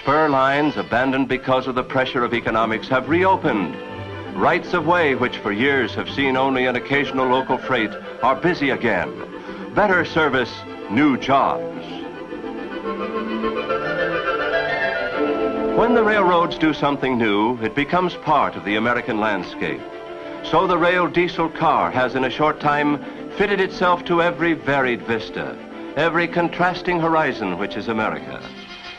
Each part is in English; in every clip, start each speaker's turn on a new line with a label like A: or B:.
A: Spur lines abandoned because of the pressure of economics have reopened. Rights of way, which for years have seen only an occasional local freight, are busy again. Better service, new jobs. When the railroads do something new, it becomes part of the American landscape. So the rail diesel car has in a short time fitted itself to every varied vista, every contrasting horizon which is America.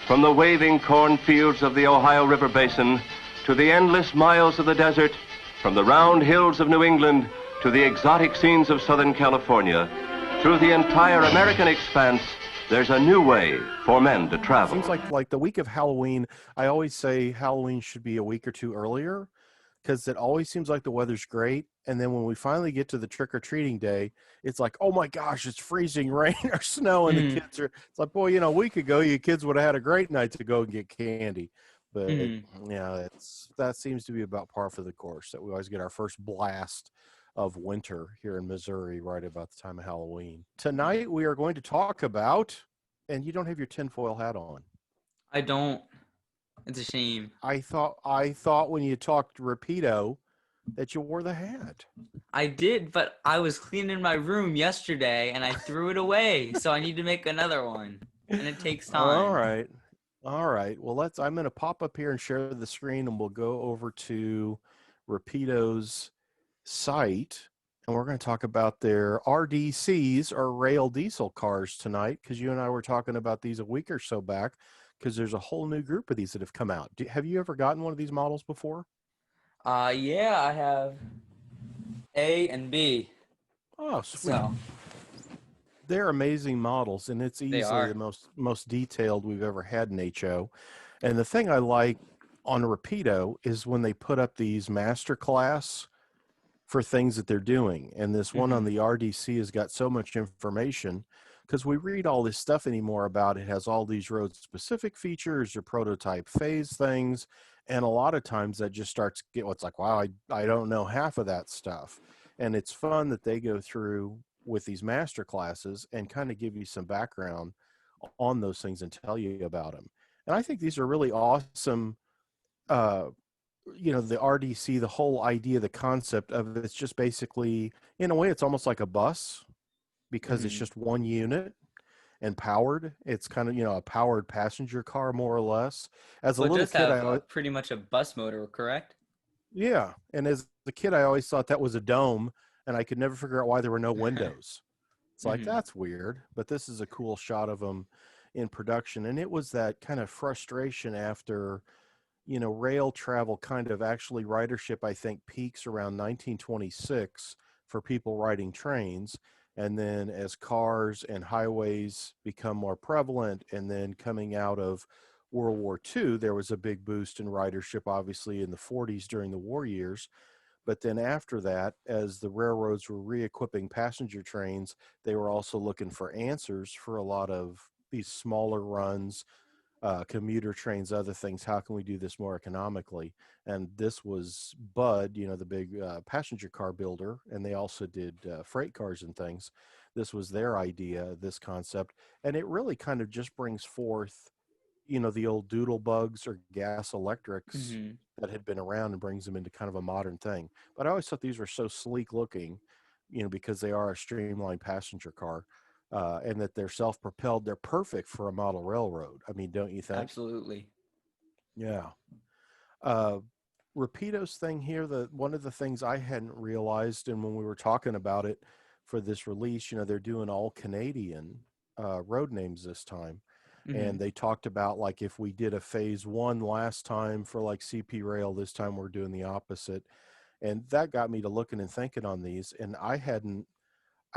A: From the waving cornfields of the Ohio River Basin to the endless miles of the desert, from the round hills of New England to the exotic scenes of Southern California, through the entire American expanse, there's a new way for men to travel.
B: Seems like the week of Halloween, I always say Halloween should be a week or two earlier because it always seems like the weather's great. And then when we finally get to the trick-or-treating day, it's like, oh my gosh, it's freezing rain or snow. And the kids are, it's like, boy, a week ago, you kids would have had a great night to go and get candy. But yeah, that seems to be about par for the course, that we always get our first blast of winter here in Missouri right about the time of Halloween. Tonight, we are going to talk about, and you don't have your tinfoil hat on.
C: I don't. It's a shame.
B: I thought when you talked Rapido that you wore the hat.
C: I did, but I was cleaning my room yesterday and I threw it away. So I need to make another one. And it takes time.
B: All right. Well, I'm going to pop up here and share the screen, and we'll go over to Rapido's site, and we're going to talk about their RDCs, or rail diesel cars, tonight, because you and I were talking about these a week or so back, because there's a whole new group of these that have come out. Have you ever gotten one of these models before?
C: Yeah, I have A and B.
B: Oh, sweet.
C: So
B: they're amazing models, and it's easily the most detailed we've ever had in HO. And the thing I like on Rapido is when they put up these masterclass for things that they're doing. And this one on the RDC has got so much information, because we read all this stuff anymore about it has all these road specific features or prototype phase things. And a lot of times that just starts to get what's like, wow, I don't know half of that stuff. And it's fun that they go through with these master classes and kind of give you some background on those things and tell you about them. And I think these are really awesome. The RDC, the whole idea, the concept of it's just basically, in a way, it's almost like a bus, because it's just one unit and powered. It's kind of, a powered passenger car, more or less. As a little kid,
C: pretty much a bus motor, correct?
B: Yeah. And as a kid, I always thought that was a dome, and I could never figure out why there were no windows. It's like, that's weird. But this is a cool shot of them in production. And it was that kind of frustration after, rail travel kind of actually ridership, I think, peaks around 1926 for people riding trains. And then as cars and highways become more prevalent, and then coming out of World War II, there was a big boost in ridership, obviously, in the 40s during the war years. But then after that, as the railroads were re-equipping passenger trains, they were also looking for answers for a lot of these smaller runs, commuter trains, other things. How can we do this more economically? And this was Bud, the big passenger car builder, and they also did freight cars and things. This was their idea, this concept, and it really kind of just brings forth, the old doodle bugs or gas electrics that had been around, and brings them into kind of a modern thing. But I always thought these were so sleek looking, because they are a streamlined passenger car. And that they're self-propelled. They're perfect for a model railroad. I mean, don't you think?
C: Absolutely.
B: Yeah. Rapido's thing here, one of the things I hadn't realized, and when we were talking about it for this release, they're doing all Canadian road names this time. And they talked about, like, if we did a phase 1 last time for like CP Rail, this time we're doing the opposite. And that got me to looking and thinking on these. And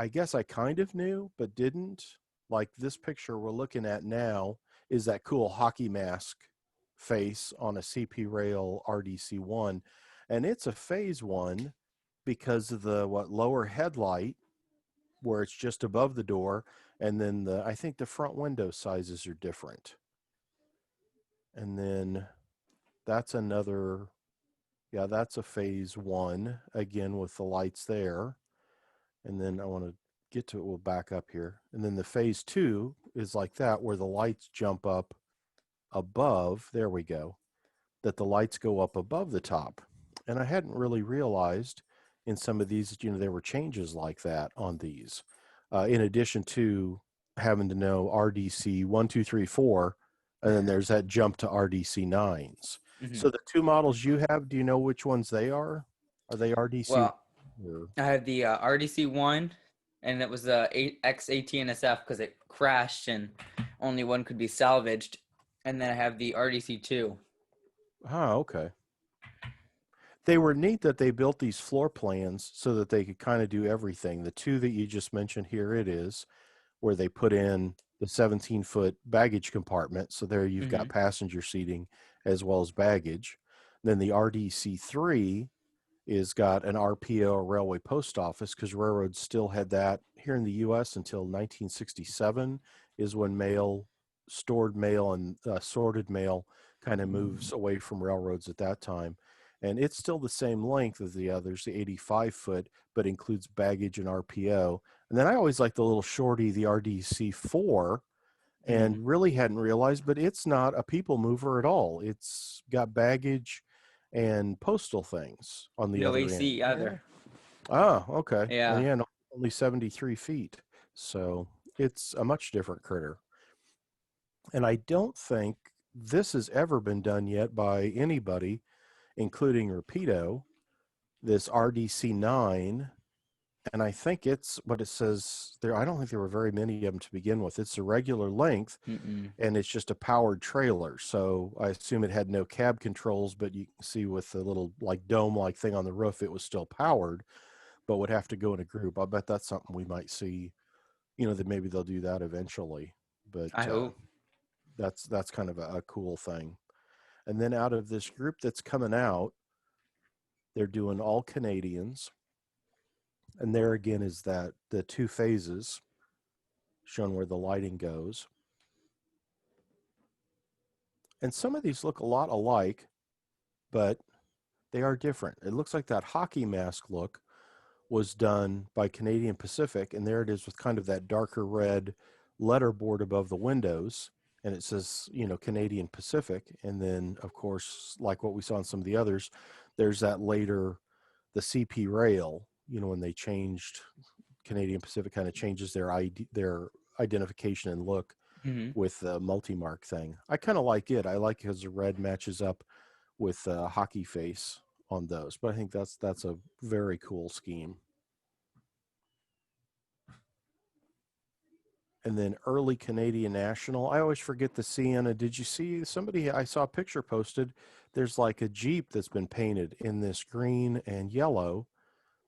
B: I guess I kind of knew, but didn't. Like, this picture we're looking at now is that cool hockey mask face on a CP Rail RDC1. And it's a phase 1 because of the lower headlight, where it's just above the door. And then I think the front window sizes are different. And then that's that's a phase 1, again, with the lights there. And then I want to get to it. We'll back up here. And then the phase 2 is like that, where the lights jump up above, there we go, that the lights go up above the top. And I hadn't really realized in some of these, there were changes like that on these. In addition to having to know RDC 1, 2, 3, 4, and then there's that jump to RDC 9s.
C: Hmm.
B: So the two models you have, do you know which ones they are? Are they RDC?
C: Well, I have the RDC 1, and it was the X18SF because it crashed and only one could be salvaged. And then I have the RDC 2.
B: Oh, okay. They were neat that they built these floor plans so that they could kind of do everything. The two that you just mentioned, here it is, where they put in the 17-foot baggage compartment. So there you've got passenger seating as well as baggage. Then the RDC3 is got an RPO, or railway post office, because railroads still had that here in the U.S. until 1967 is when stored mail and sorted mail kind of moves away from railroads at that time. And it's still the same length as the others, the 85-foot, but includes baggage and RPO. And then I always like the little shorty, the RDC4, and really hadn't realized, but it's not a people mover at all. It's got baggage and postal things on the
C: No
B: other
C: AC
B: end.
C: either.
B: Oh, okay.
C: Yeah.
B: And yeah, no, only 73 feet. So it's a much different critter. And I don't think this has ever been done yet by anybody, including Rapido, this RDC 9. And I think it's what it says there. I don't think there were very many of them to begin with. It's a regular length, and it's just a powered trailer. So I assume it had no cab controls, but you can see with the little like dome-like thing on the roof, it was still powered, but would have to go in a group. I bet that's something we might see, that maybe they'll do that eventually. But
C: I hope.
B: that's kind of a cool thing. And then out of this group that's coming out, they're doing all Canadians. And there again is that the two phases shown where the lighting goes. And some of these look a lot alike, but they are different. It looks like that hockey mask look was done by Canadian Pacific, and there it is with kind of that darker red letterboard above the windows, and it says, Canadian Pacific. And then, of course, like what we saw in some of the others, there's that later, the CP rail, when they changed, Canadian Pacific kind of changes their identification and look with the multi-mark thing. I kind of like it. I like it because the red matches up with hockey face on those. But I think that's a very cool scheme. And then early Canadian National. I always forget the Sienna. Did you see somebody? I saw a picture posted. There's like a Jeep that's been painted in this green and yellow,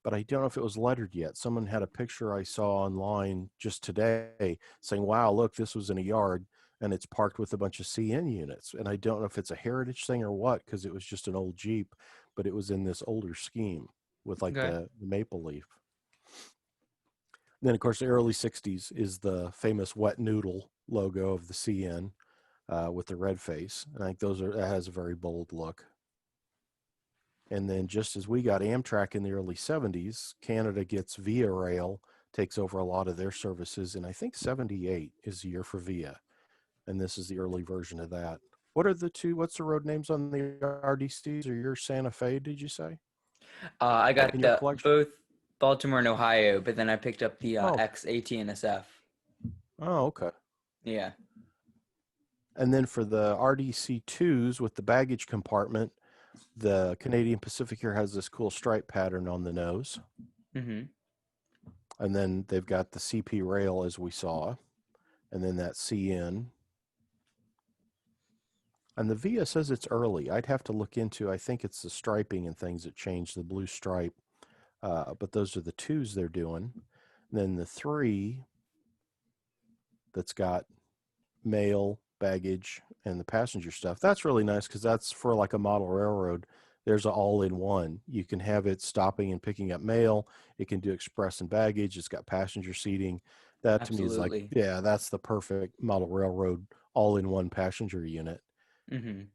B: but I don't know if it was lettered yet. Someone had a picture I saw online just today saying, wow, look, this was in a yard and it's parked with a bunch of CN units. And I don't know if it's a heritage thing or what, because it was just an old Jeep, but it was in this older scheme with like the maple leaf. And then, of course, the early 60s is the famous wet noodle logo of the CN with the red face. And I think that has a very bold look. And then just as we got Amtrak in the early 70s, Canada gets Via Rail, takes over a lot of their services. And I think 78 is the year for Via. And this is the early version of that. What's the road names on the RDCs? Or your Santa Fe, did you say?
C: I got both Baltimore and Ohio, but then I picked up the X18SF.
B: Oh, okay.
C: Yeah.
B: And then for the RDC2s with the baggage compartment, the Canadian Pacific here has this cool stripe pattern on the nose. And then they've got the CP rail, as we saw, and then that CN. And the VIA says it's early. I'd have to look into, I think it's the striping and things that changed, the blue stripe. But those are the 2s they're doing. And then the 3 that's got mail, baggage, and the passenger stuff. That's really nice because that's for like a model railroad. There's an all-in-one. You can have it stopping and picking up mail. It can do express and baggage. It's got passenger seating. That to me is like, yeah, that's the perfect model railroad all-in-one passenger unit. And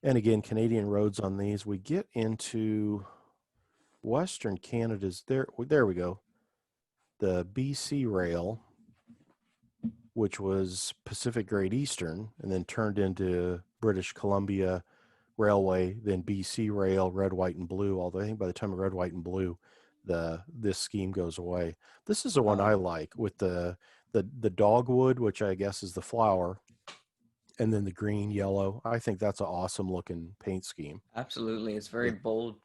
B: again, Canadian roads on these. We get into Western Canada's there we go. The BC rail which was Pacific Great Eastern, and then turned into British Columbia Railway, then BC Rail, red, white, and blue. Although I think by the time of red, white, and blue, this scheme goes away. This is the one I like with the dogwood, which I guess is the flower, and then the green, yellow. I think that's an awesome looking paint scheme.
C: Absolutely. It's very bold.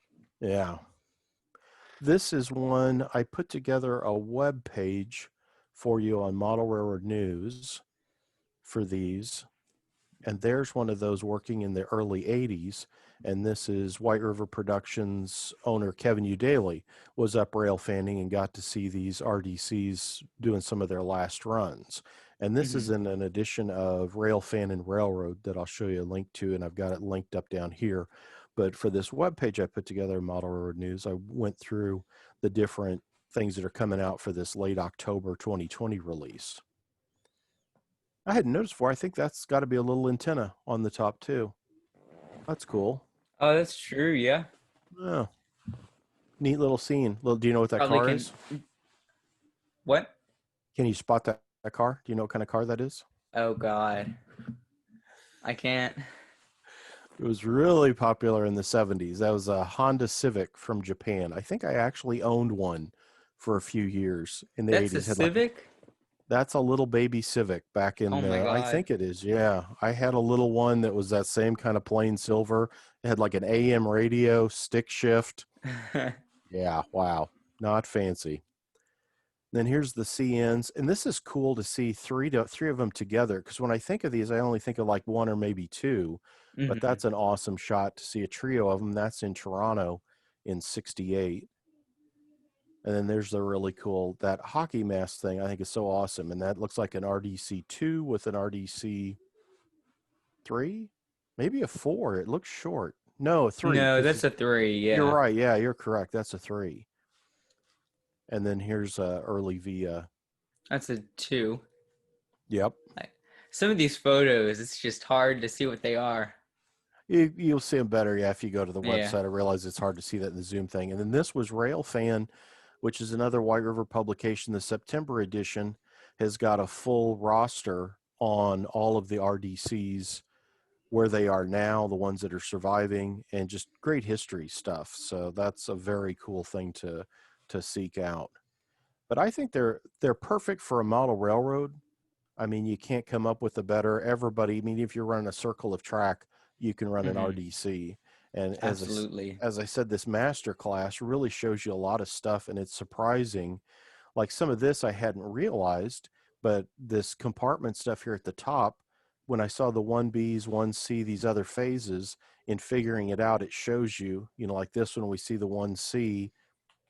B: Yeah. This is one I put together a web page for you on Model Railroad News for these. And there's one of those working in the early 80s. And this is White River Productions owner Kevin U. Daly was up rail fanning and got to see these RDCs doing some of their last runs. And this is in an edition of Rail Fan and Railroad that I'll show you a link to, and I've got it linked up down here. But for this webpage I put together, Model Railroad News, I went through the different things that are coming out for this late October 2020 release. I hadn't noticed before. I think that's got to be a little antenna on the top too. That's cool.
C: Oh, that's true. Yeah.
B: Oh, neat little scene. Do you know what that car is?
C: What?
B: Can you spot that car? Do you know what kind of car that is?
C: Oh God, I can't.
B: It was really popular in the 70s. That was a Honda Civic from Japan. I think I actually owned one for a few years in the 80s.
C: That's a Civic?
B: That's a little baby Civic back in the, I think it is. Yeah. I had a little one that was that same kind of plain silver. It had like an AM radio, stick shift. Yeah. Wow. Not fancy. Then here's the CNs. And this is cool to see three of them together. Because when I think of these, I only think of like one or maybe two. But that's an awesome shot to see a trio of them. That's in Toronto in 68. And then there's the really cool, that hockey mask thing I think is so awesome. And that looks like an RDC 2 with an RDC 3, maybe a 4. It looks short. No, a 3.
C: No, that's a 3. Yeah.
B: You're right. Yeah, you're correct. That's a 3. And then here's early Via.
C: That's a 2.
B: Yep.
C: Some of these photos, it's just hard to see what they are.
B: You'll see them better, if you go to the website. I realize it's hard to see that in the Zoom thing. And then this was Railfan, which is another White River publication. The September edition has got a full roster on all of the RDCs, where they are now, the ones that are surviving, and just great history stuff. So that's a very cool thing to seek out. But I think they're perfect for a model railroad. I mean, you can't come up with a better. Everybody, I mean, if you're running a circle of track, you can run an RDC. And
C: absolutely,
B: as I said, this master class really shows you a lot of stuff, and it's surprising. Like some of this I hadn't realized, but this compartment stuff here at the top, when I saw the 1Bs, 1C, these other phases, in figuring it out, it shows you, like this one, we see the 1C,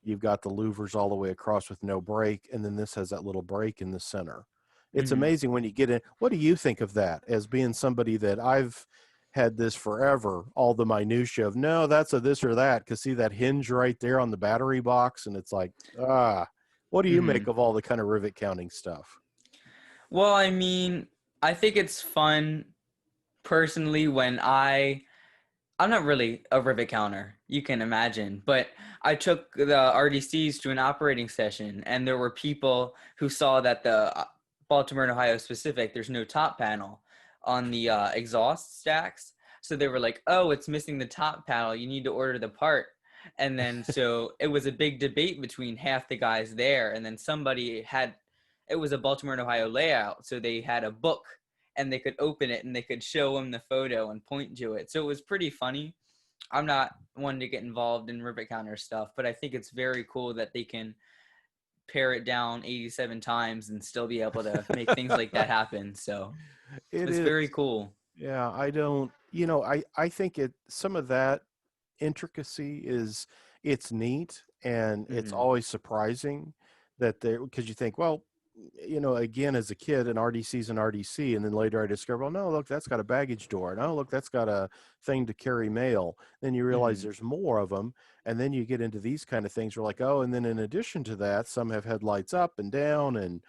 B: you've got the louvers all the way across with no break, and then this has that little break in the center. It's amazing when you get in. What do you think of that as being somebody that I've had this forever, all the minutia of, no, that's a this or that, because see that hinge right there on the battery box, and it's like, what do you make of all the kind of rivet counting stuff?
C: Well, I mean, I think it's fun personally when I'm not really a rivet counter, you can imagine, but I took the RDCs to an operating session, and there were people who saw that the Baltimore and Ohio specific, there's no top panel on the exhaust stacks. So they were like, oh, it's missing the top panel. You need to order the part. And then so it was a big debate between half the guys there. And then it was a Baltimore and Ohio layout. So they had a book and they could open it and they could show them the photo and point to it. So it was pretty funny. I'm not one to get involved in rivet counter stuff, but I think it's very cool that they can pare it down 87 times and still be able to make things like that happen. So it's very cool.
B: Yeah, I don't, I think some of that intricacy it's neat, and it's always surprising that because you think, well, again, as a kid, an RDC is an RDC, and then later I discovered, well, no, look, that's got a baggage door, and oh, look, that's got a thing to carry mail. Then you realize there's more of them, and then you get into these kind of things. We're like, oh, and then in addition to that, some have headlights up and down, and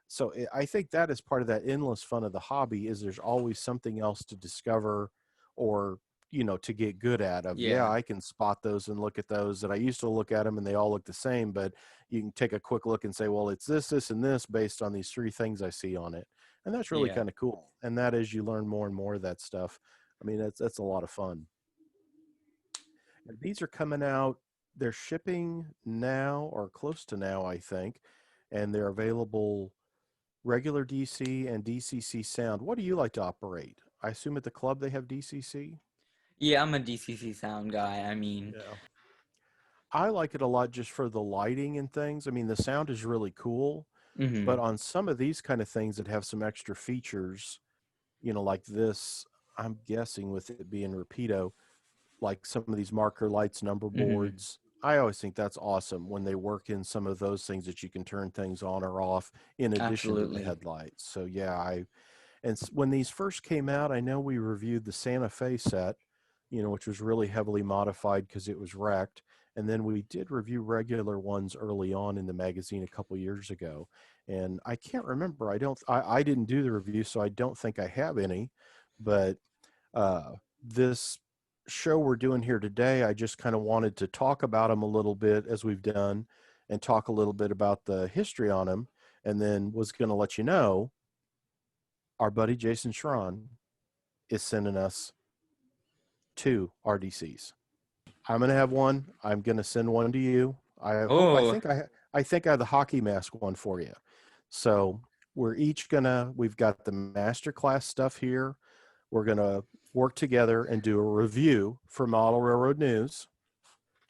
B: so I think that is part of that endless fun of the hobby. Is there's always something else to discover, or to get good at. I can spot those and look at those that I used to look at them and they all look the same, but you can take a quick look and say, well, it's this, and this based on these 3 things I see on it. And that's really
C: Yeah.
B: kind of cool. And that as you learn more and more of that stuff, I mean, that's a lot of fun. And these are coming out, they're shipping now or close to now, I think, and they're available regular DC and DCC sound. What do you like to operate? I assume at the club they have DCC?
C: Yeah, I'm a DCC sound guy. I mean,
B: Yeah. I like it a lot just for the lighting and things. I mean, the sound is really cool, but
C: mhm.
B: on some of these kind of things that have some extra features, like this, I'm guessing with it being Rapido, like some of these marker lights, number
C: Mhm.
B: boards. I always think that's awesome when they work in some of those things that you can turn things on or off in addition to the
C: Absolutely.
B: headlights. So yeah, when these first came out, I know we reviewed the Santa Fe set, which was really heavily modified because it was wrecked. And then we did review regular ones early on in the magazine a couple years ago. And I can't remember. I didn't do the review, so I don't think I have any. But this show we're doing here today, I just kind of wanted to talk about them a little bit as we've done and talk a little bit about the history on them. And then was going to let you know our buddy Jason Schron is sending us 2 RDCs. I'm going to have one. I'm going to send one to you.
C: Oh,
B: I think I have the hockey mask one for you. So we've got the masterclass stuff here. We're going to work together and do a review for Model Railroad News.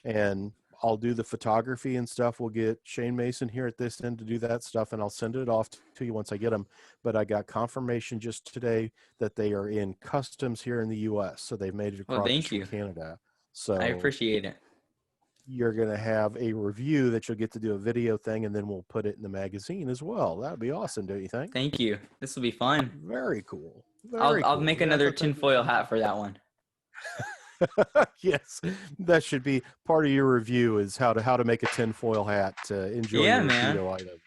B: And I'll do the photography and stuff. We'll get Shane Mason here at this end to do that stuff, and I'll send it off to you once I get them. But I got confirmation just today that they are in customs here in the U.S., so they've made it
C: well,
B: across
C: thank
B: from
C: you.
B: Canada.
C: I
B: So
C: appreciate it.
B: you're going to have a review that you'll get to do a video thing, and then we'll put it in the magazine as well. That would be awesome, don't you think?
C: Thank you. This will be fun.
B: Very cool.
C: I'll
B: Very
C: I'll
B: cool.
C: make
B: Yeah, I
C: another
B: thought that'd be
C: tinfoil
B: fun.
C: hat for that one.
B: Yes, that should be part of your review is how to make a tinfoil hat to enjoy
C: Yeah,
B: your
C: man.
B: Rapido item.